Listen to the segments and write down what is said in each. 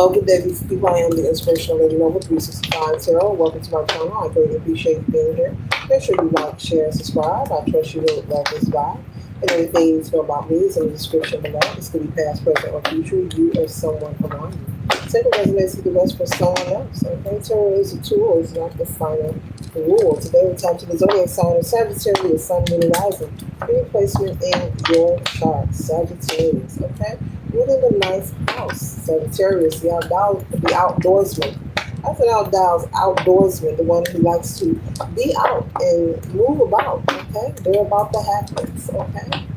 Good day, beautiful people. I am the Inspirational Lady Noble 365 Tarot. Welcome to my channel. I greatly appreciate you being here. Make sure you like, share, and subscribe. I trust you will love this vibe. And anything you need to know about me is in the description below. This could be past, present, or future. You or someone around you. Take a resonates with the rest for someone else. Okay, tarot is a tool. It's not the final rule. Today we're time to the zodiac sign of Sagittarius, Sun, Moon, and Rising. Any placement in your chart, Sagittarius. Okay. Within the ninth house, Sagittarius, the outdoorsman. That's an outdoorsman, the one who likes to be out and move about, okay? They're about the happenings, okay?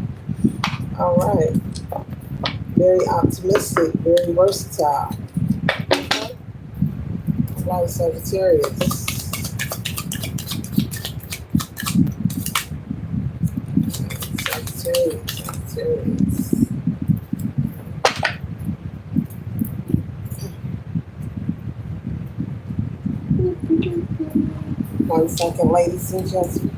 All right. Very optimistic, very versatile. Okay? It's like Sagittarius. Sagittarius. 1 second, ladies and gentlemen.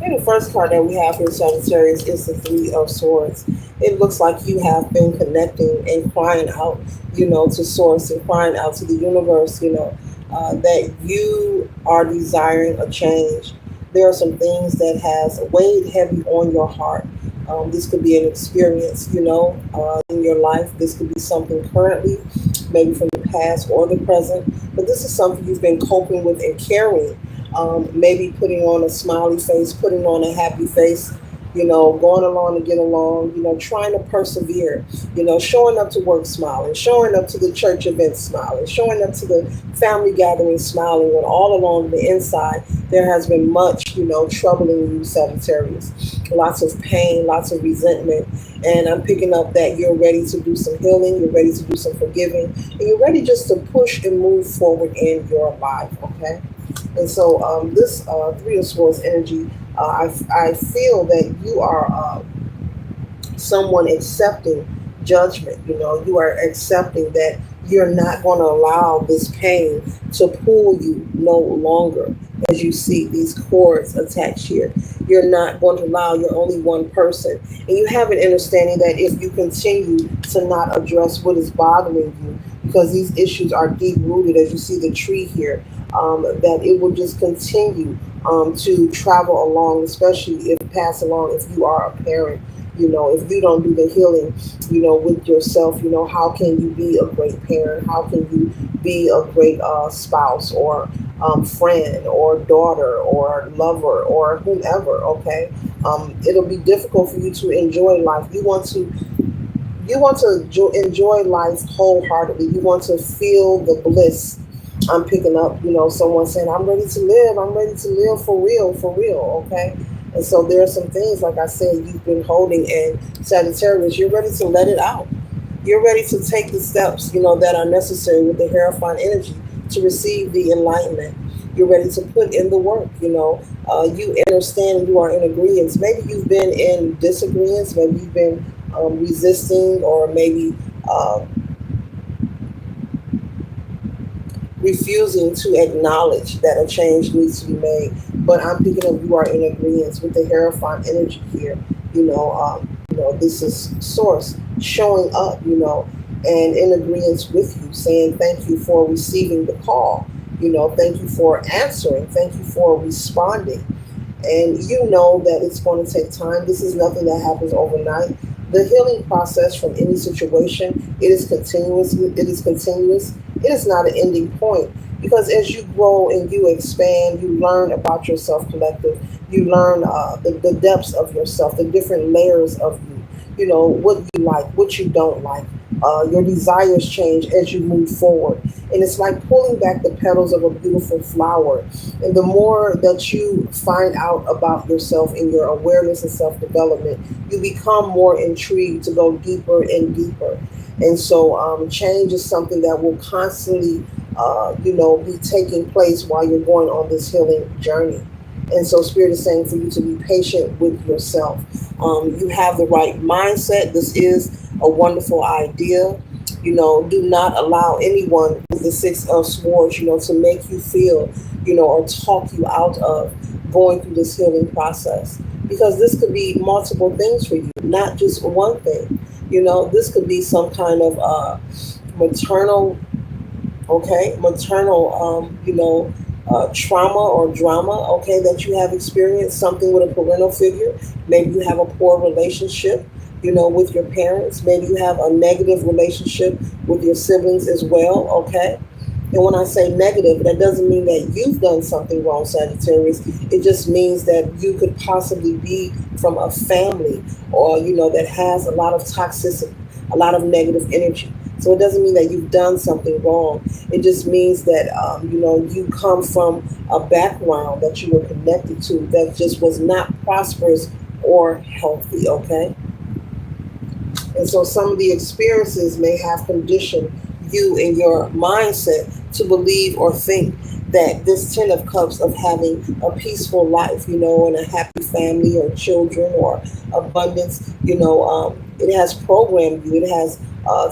And the first card that we have here, Sagittarius, is the Three of Swords. It looks like you have been connecting and crying out, to Source and crying out to the universe, that you are desiring a change. There are some things that has weighed heavy on your heart. This could be an experience, in your life. This could be something currently, maybe from the past or the present. But this is something you've been coping with and carrying. Maybe putting on a smiley face, putting on a happy face, going along to get along, trying to persevere, showing up to work smiling, showing up to the church events smiling, showing up to the family gathering smiling, when all along the inside there has been much, troubling you, Sagittarius. Lots of pain, lots of resentment. And I'm picking up that you're ready to do some healing, you're ready to do some forgiving, and you're ready just to push and move forward in your life, okay? And so this Three of Swords energy, I feel that you are someone accepting judgment. You are accepting that you're not going to allow this pain to pull you no longer. As you see these cords attached here, you're not going to allow, you're only one person. And you have an understanding that if you continue to not address what is bothering you, because these issues are deep rooted, as you see the tree here, that it will just continue to travel along, especially if pass along if you are a parent. If you don't do the healing, with yourself, how can you be a great parent? How can you be a great spouse or friend or daughter or lover or whomever? Okay, it'll be difficult for you to enjoy life. You want to enjoy life wholeheartedly. You want to feel the bliss. I'm picking up, someone saying, I'm ready to live. I'm ready to live for real, okay? And so there are some things, like I said, you've been holding, and Sagittarius, you're ready to let it out. You're ready to take the steps, that are necessary with the Hierophant energy to receive the enlightenment. You're ready to put in the work, you understand, you are in agreement. Maybe you've been in disagreements, maybe you've been resisting, or maybe refusing to acknowledge that a change needs to be made. But I'm picking up you are in agreement with the Hierophant energy here. This is Source showing up, and in agreement with you, saying thank you for receiving the call. Thank you for answering. Thank you for responding. And you know that it's going to take time. This is nothing that happens overnight. The healing process from any situation, it is continuous. It is continuous. It is not an ending point, because as you grow and you expand, you learn about yourself collective. You learn the depths of yourself, the different layers of you. What you like, what you don't like. Your desires change as you move forward. And it's like pulling back the petals of a beautiful flower. And the more that you find out about yourself in your awareness and self-development, you become more intrigued to go deeper and deeper. And so change is something that will constantly, be taking place while you're going on this healing journey. And so Spirit is saying for you to be patient with yourself. You have the right mindset. This is a wonderful idea. Do not allow anyone with the Six of Swords, to make you feel, or talk you out of going through this healing process. Because this could be multiple things for you, not just one thing. This could be some kind of maternal, okay, maternal, trauma or drama, okay, that you have experienced, something with a parental figure. Maybe you have a poor relationship, with your parents. Maybe you have a negative relationship with your siblings as well, okay? And when I say negative, that doesn't mean that you've done something wrong, Sagittarius. It just means that you could possibly be from a family or, that has a lot of toxicity, a lot of negative energy. So it doesn't mean that you've done something wrong. It just means that, you come from a background that you were connected to that just was not prosperous or healthy, okay? And so some of the experiences may have conditioned you in your mindset to believe or think that this Ten of Cups of having a peaceful life, and a happy family or children or abundance, it has programmed you. It has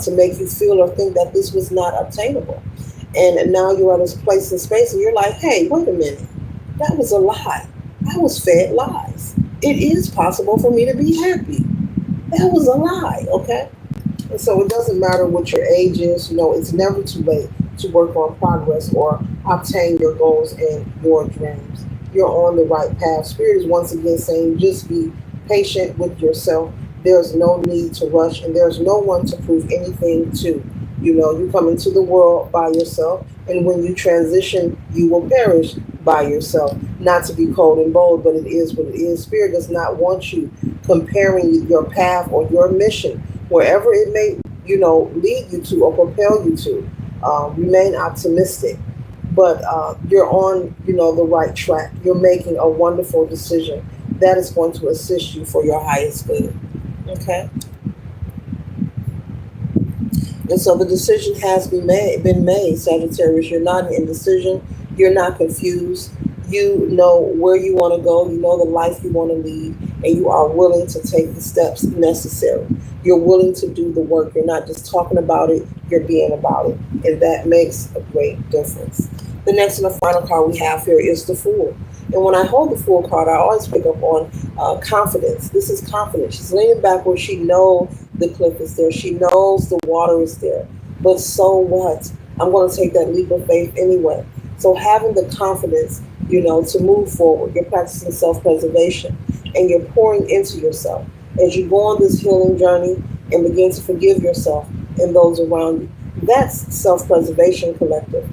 to make you feel or think that this was not obtainable. And now you're at this place in space and you're like, hey, wait a minute. That was a lie. I was fed lies. It is possible for me to be happy. That was a lie, okay? And so it doesn't matter what your age is, it's never too late to work on progress or obtain your goals and your dreams. You're on the right path. Spirit is once again saying just be patient with yourself. There's no need to rush, and there's no one to prove anything to. You come into the world by yourself, and when you transition, you will perish by yourself. Not to be cold and bold, but it is what it is. Spirit does not want you comparing your path or your mission, wherever it may, lead you to or propel you to. Remain optimistic, but you're on, the right track. You're making a wonderful decision that is going to assist you for your highest good. Okay. And so the decision has been made, Sagittarius. You're not in indecision. You're not confused. You know where you want to go. You know the life you want to lead. And you are willing to take the steps necessary. You're willing to do the work. You're not just talking about it. You're being about it. And that makes a great difference. The next and the final card we have here is the Fool. And when I hold the Fool card, I always pick up on confidence. This is confidence. She's leaning back where she knows the cliff is there. She knows the water is there. But so what? I'm going to take that leap of faith anyway. So having the confidence, to move forward, you're practicing self-preservation and you're pouring into yourself as you go on this healing journey and begin to forgive yourself and those around you. That's self-preservation collective.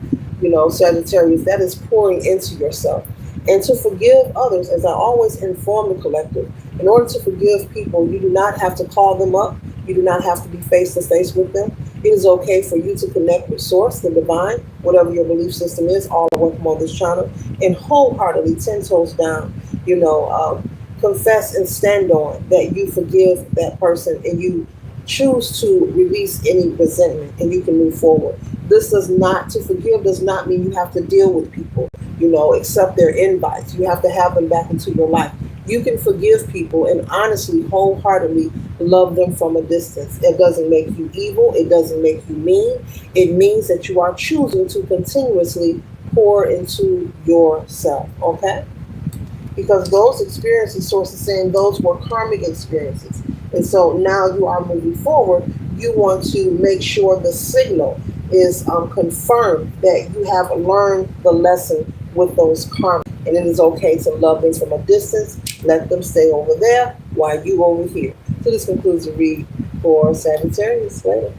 Sagittarius, that is pouring into yourself. And to forgive others, as I always inform the collective, in order to forgive people, you do not have to call them up. You do not have to be face to face with them. It is okay for you to connect with Source, the divine, whatever your belief system is, all welcome on this channel, and wholeheartedly, 10 toes down, confess and stand on that you forgive that person and you choose to release any resentment and you can move forward. To forgive does not mean you have to deal with people, accept their invites. You have to have them back into your life. You can forgive people and honestly, wholeheartedly love them from a distance. It doesn't make you evil. It doesn't make you mean. It means that you are choosing to continuously pour into yourself, okay? Because those experiences, Source is saying, those were karmic experiences. And so now you are moving forward. You want to make sure the signal is confirmed that you have learned the lesson with those karma. And it is okay to love them from a distance. Let them stay over there while you over here. So this concludes the read for Sagittarius. Later.